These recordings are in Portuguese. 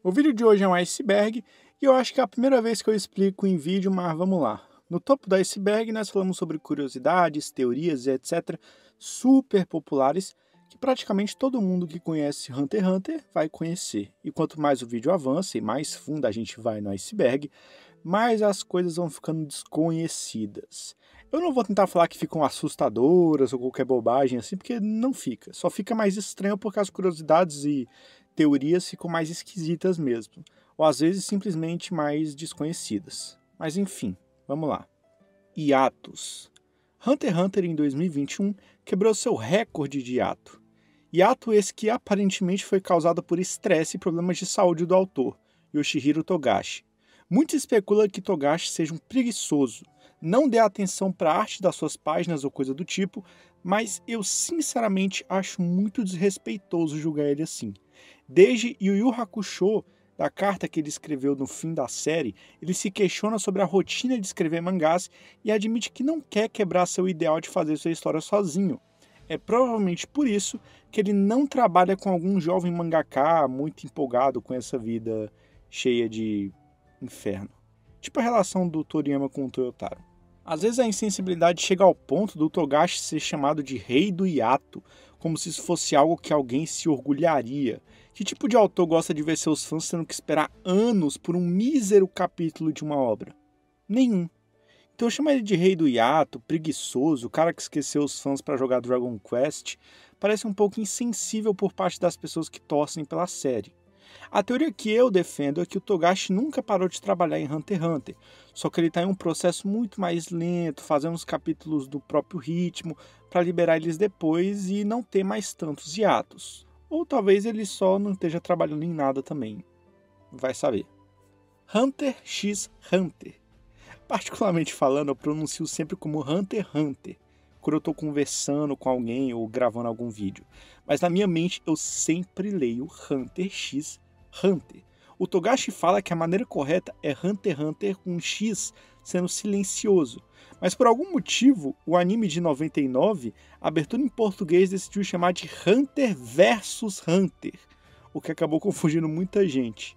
O vídeo de hoje é um iceberg e eu acho que é a primeira vez que eu explico em vídeo, mas vamos lá. No topo do iceberg nós falamos sobre curiosidades, teorias e etc. super populares que praticamente todo mundo que conhece Hunter x Hunter vai conhecer. E quanto mais o vídeo avança e mais fundo a gente vai no iceberg, mais as coisas vão ficando desconhecidas. Eu não vou tentar falar que ficam assustadoras ou qualquer bobagem assim, porque não fica. Só fica mais estranho porque as curiosidades e teorias ficam mais esquisitas mesmo. Ou às vezes simplesmente mais desconhecidas. Mas enfim, vamos lá. Hiatos. Hunter x Hunter em 2021 quebrou seu recorde de hiato. Hiato esse que aparentemente foi causado por estresse e problemas de saúde do autor, Yoshihiro Togashi. Muito especula que Togashi seja um preguiçoso, não dê atenção para a arte das suas páginas ou coisa do tipo, mas eu sinceramente acho muito desrespeitoso julgar ele assim. Desde Yu Yu Hakusho, da carta que ele escreveu no fim da série, ele se questiona sobre a rotina de escrever mangás e admite que não quer quebrar seu ideal de fazer sua história sozinho. É provavelmente por isso que ele não trabalha com algum jovem mangaka muito empolgado com essa vida cheia de inferno. Tipo a relação do Toriyama com o Toyotaro. Às vezes a insensibilidade chega ao ponto do Togashi ser chamado de rei do hiato, como se isso fosse algo que alguém se orgulharia. Que tipo de autor gosta de ver seus fãs tendo que esperar anos por um mísero capítulo de uma obra? Nenhum. Então chamar ele de rei do hiato, preguiçoso, o cara que esqueceu os fãs para jogar Dragon Quest, parece um pouco insensível por parte das pessoas que torcem pela série. A teoria que eu defendo é que o Togashi nunca parou de trabalhar em Hunter x Hunter, só que ele está em um processo muito mais lento, fazendo os capítulos do próprio ritmo, para liberar eles depois e não ter mais tantos hiatos. Ou talvez ele só não esteja trabalhando em nada também. Vai saber. Hunter x Hunter. Particularmente falando, eu pronuncio sempre como Hunter x Hunter, quando eu estou conversando com alguém ou gravando algum vídeo. Mas na minha mente eu sempre leio Hunter x Hunter. O Togashi fala que a maneira correta é Hunter x Hunter com X sendo silencioso. Mas por algum motivo, o anime de 99, a abertura em português decidiu chamar de Hunter vs Hunter, o que acabou confundindo muita gente.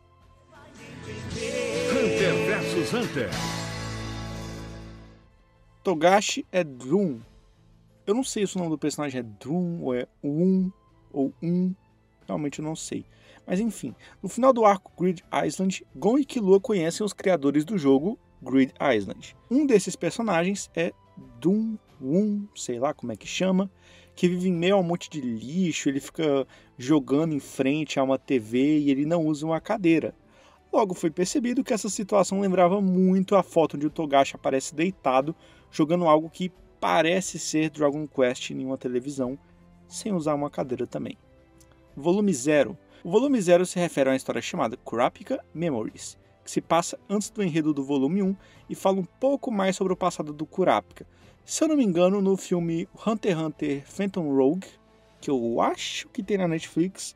Hunter vs Hunter. Togashi é Drum. Eu não sei se o nome do personagem é Drum ou é ou realmente eu não sei. Mas enfim, no final do arco Grid Island, Gon e Killua conhecem os criadores do jogo Grid Island. Um desses personagens é Dum-Wun, sei lá como é que chama, que vive em meio a um monte de lixo, ele fica jogando em frente a uma TV e ele não usa uma cadeira. Logo foi percebido que essa situação lembrava muito a foto onde o Togashi aparece deitado, jogando algo que parece ser Dragon Quest em uma televisão, sem usar uma cadeira também. Volume 0. O volume 0 se refere a uma história chamada Kurapika Memories, que se passa antes do enredo do volume 1 e fala um pouco mais sobre o passado do Kurapika. Se eu não me engano, no filme Hunter x Hunter Phantom Rogue, que eu acho que tem na Netflix,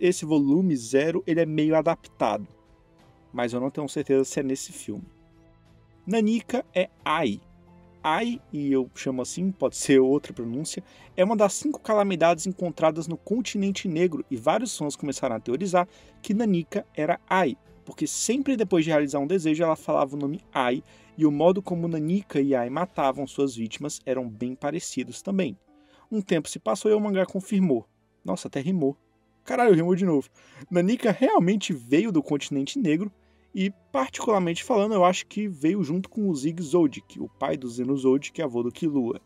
esse volume 0 ele é meio adaptado, mas eu não tenho certeza se é nesse filme. Nanika é Ai. Ai, e eu chamo assim, pode ser outra pronúncia, é uma das 5 calamidades encontradas no continente negro e vários fãs começaram a teorizar que Nanika era Ai, porque sempre depois de realizar um desejo ela falava o nome Ai e o modo como Nanika e Ai matavam suas vítimas eram bem parecidos também. Um tempo se passou e o mangá confirmou. Nossa, até rimou. Caralho, rimou de novo. Nanika realmente veio do continente negro e, particularmente falando, eu acho que veio junto com o Zig Zodic, o pai do Zeno Zodic, avô do Killua.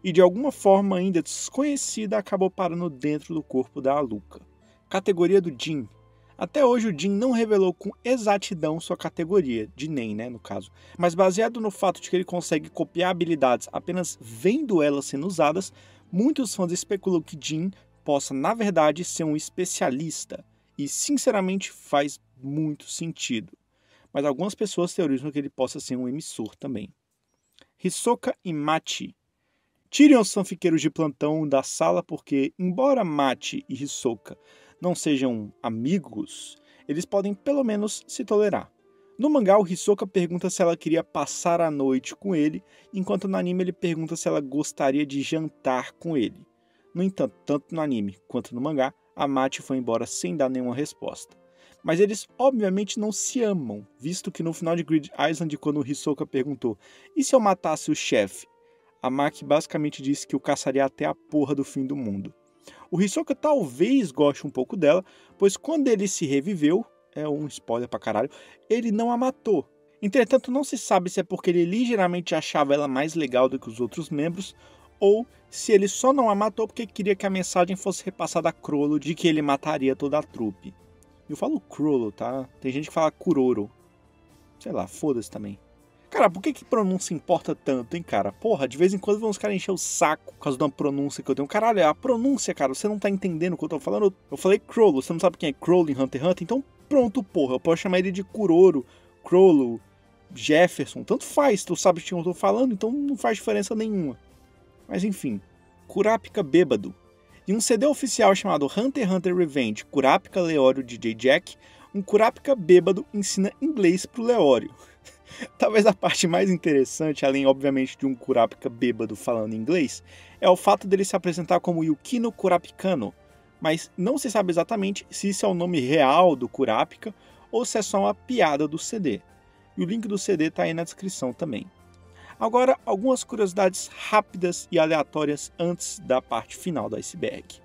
E de alguma forma ainda desconhecida acabou parando dentro do corpo da Aluka. Categoria do Jin. Até hoje o Jin não revelou com exatidão sua categoria, de Nen, no caso. Mas baseado no fato de que ele consegue copiar habilidades apenas vendo elas sendo usadas, muitos fãs especulam que Jin possa, na verdade, ser um especialista. E, sinceramente, faz muito sentido. Mas algumas pessoas teorizam que ele possa ser um emissor também. Hisoka e Machi. Tirem os fanfiqueiros de plantão da sala porque, embora Machi e Hisoka não sejam amigos, eles podem pelo menos se tolerar. No mangá, o Hisoka pergunta se ela queria passar a noite com ele, enquanto no anime ele pergunta se ela gostaria de jantar com ele. No entanto, tanto no anime quanto no mangá, a Mate foi embora sem dar nenhuma resposta. Mas eles obviamente não se amam, visto que no final de Grid Island, quando o Hisoka perguntou "E se eu matasse o chefe?", a Maki basicamente disse que o caçaria até a porra do fim do mundo. O Hisoka talvez goste um pouco dela, pois quando ele se reviveu, é um spoiler pra caralho, ele não a matou. Entretanto, não se sabe se é porque ele ligeiramente achava ela mais legal do que os outros membros, ou se ele só não a matou porque queria que a mensagem fosse repassada a Chrollo de que ele mataria toda a trupe. Eu falo Chrollo, tá? Tem gente que fala Kuroro. Sei lá, foda-se também. Cara, por que pronúncia importa tanto, hein, cara? Porra, de vez em quando vão os caras encher o saco por causa de uma pronúncia que eu tenho. Caralho, é a pronúncia, cara. Você não tá entendendo o que eu tô falando? Eu falei Chrollo, você não sabe quem é Chrollo em Hunter x Hunter? Então pronto, porra. Eu posso chamar ele de Kuroro, Chrollo, Jefferson. Tanto faz, tu sabe de quem eu tô falando, então não faz diferença nenhuma. Mas enfim, Kurapika bêbado. Em um CD oficial chamado Hunter x Hunter Revenge, Kurapika Leório DJ Jack, um Kurapika bêbado ensina inglês pro Leório. Talvez a parte mais interessante, além obviamente de um Kurapika bêbado falando inglês, é o fato dele se apresentar como Yukino Kurapikano, mas não se sabe exatamente se isso é o nome real do Kurapika ou se é só uma piada do CD. E o link do CD tá aí na descrição também. Agora, algumas curiosidades rápidas e aleatórias antes da parte final do iceberg.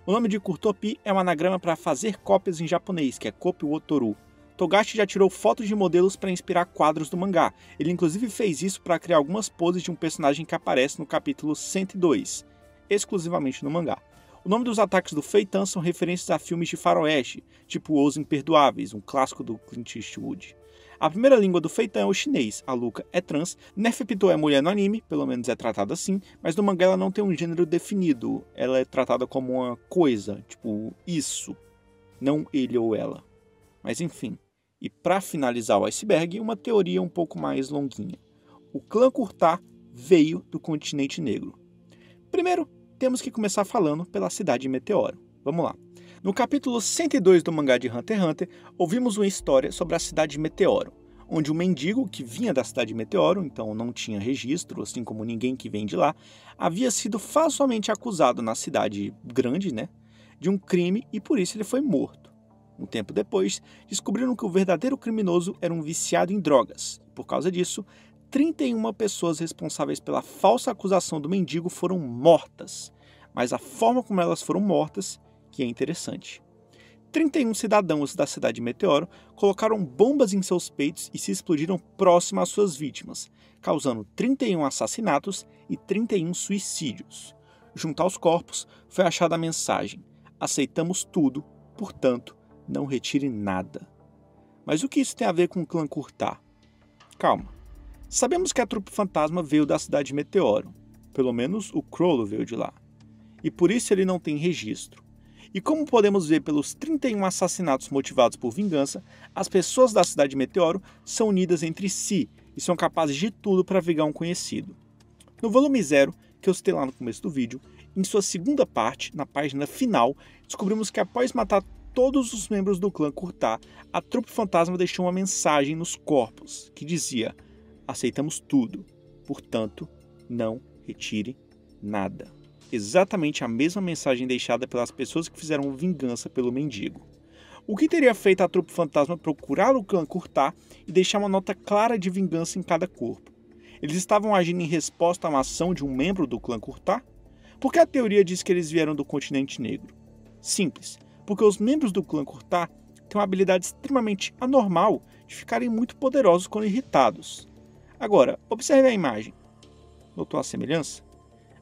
O nome de Kurtopi é um anagrama para fazer cópias em japonês, que é Kopi Wotoru. Togashi já tirou fotos de modelos para inspirar quadros do mangá. Ele inclusive fez isso para criar algumas poses de um personagem que aparece no capítulo 102, exclusivamente no mangá. O nome dos ataques do Feitan são referências a filmes de faroeste, tipo Os Imperdoáveis, um clássico do Clint Eastwood. A primeira língua do Feitan é o chinês, a Luca é trans, Neferpitou é mulher no anime, pelo menos é tratada assim, mas no mangá ela não tem um gênero definido, ela é tratada como uma coisa, tipo isso, não ele ou ela. Mas enfim, e para finalizar o iceberg, uma teoria um pouco mais longuinha. O clã Kurta veio do continente negro. Primeiro, temos que começar falando pela cidade de Meteoro. Vamos lá. No capítulo 102 do mangá de Hunter x Hunter, ouvimos uma história sobre a cidade de Meteoro, onde um mendigo que vinha da cidade de Meteoro, então não tinha registro, assim como ninguém que vem de lá, havia sido falsamente acusado na cidade grande, de um crime e por isso ele foi morto. Um tempo depois, descobriram que o verdadeiro criminoso era um viciado em drogas. Por causa disso, 31 pessoas responsáveis pela falsa acusação do mendigo foram mortas, mas a forma como elas foram mortas que é interessante. 31 cidadãos da cidade de Meteoro colocaram bombas em seus peitos e se explodiram próximo às suas vítimas, causando 31 assassinatos e 31 suicídios. Junto aos corpos foi achada a mensagem: aceitamos tudo, portanto, não retire nada. Mas o que isso tem a ver com o clã Kurta? Calma. Sabemos que a trupe fantasma veio da cidade de Meteoro. Pelo menos o Chrollo veio de lá. E por isso ele não tem registro. E como podemos ver pelos 31 assassinatos motivados por vingança, as pessoas da cidade de Meteoro são unidas entre si e são capazes de tudo para vingar um conhecido. No volume 0, que eu citei lá no começo do vídeo, em sua segunda parte, na página final, descobrimos que após matar todos os membros do clã Kurta, a trupe fantasma deixou uma mensagem nos corpos, que dizia: aceitamos tudo, portanto, não retire nada. Exatamente a mesma mensagem deixada pelas pessoas que fizeram vingança pelo mendigo. O que teria feito a trupe fantasma procurar o clã Kurta e deixar uma nota clara de vingança em cada corpo? Eles estavam agindo em resposta a uma ação de um membro do clã Kurta? Por que a teoria diz que eles vieram do continente negro? Simples, porque os membros do clã Kurta têm uma habilidade extremamente anormal de ficarem muito poderosos quando irritados. Agora, observe a imagem. Notou a semelhança?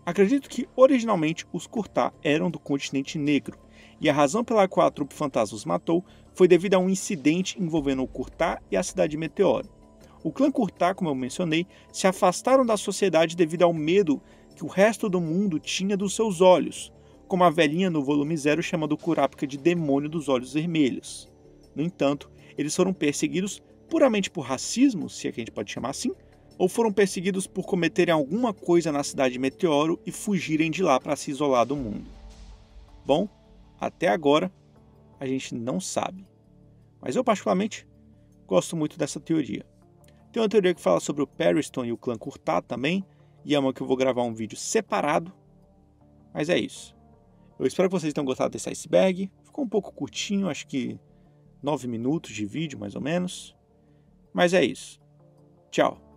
Acredito que originalmente os Kurta eram do continente negro, e a razão pela qual a trupe fantasma os matou foi devido a um incidente envolvendo o Kurta e a cidade de Meteoro. O clã Kurta, como eu mencionei, se afastaram da sociedade devido ao medo que o resto do mundo tinha dos seus olhos, como a velhinha no volume 0 chama do Kurapika de demônio dos olhos vermelhos. No entanto, eles foram perseguidos puramente por racismo, se é que a gente pode chamar assim, ou foram perseguidos por cometerem alguma coisa na cidade de Meteoro e fugirem de lá para se isolar do mundo. Bom, até agora a gente não sabe, mas eu particularmente gosto muito dessa teoria. Tem uma teoria que fala sobre o Periston e o clã Kurta também, e é uma que eu vou gravar um vídeo separado, mas é isso. Eu espero que vocês tenham gostado desse iceberg. Ficou um pouco curtinho, acho que 9 minutos de vídeo, mais ou menos. Mas é isso. Tchau.